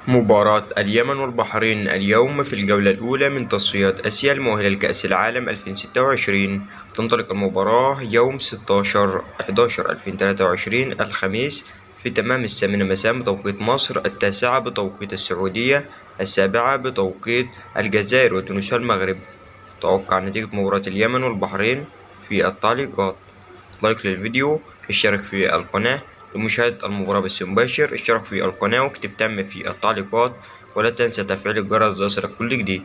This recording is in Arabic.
مباراة اليمن والبحرين اليوم في الجولة الأولى من تصفيات آسيا المؤهلة لكأس العالم 2026. تنطلق المباراة يوم 16/11/2023 الخميس في تمام 8 مساء بتوقيت مصر، 9 بتوقيت السعودية، 7 بتوقيت الجزائر وتونس والمغرب. توقع نتيجة مباراة اليمن والبحرين في التعليقات. لايك للفيديو، اشترك في القناة لمشاهدة المباراة بث مباشر، اشترك في القناة واكتب تم في التعليقات، ولا تنسى تفعيل الجرس ليصلك كل جديد.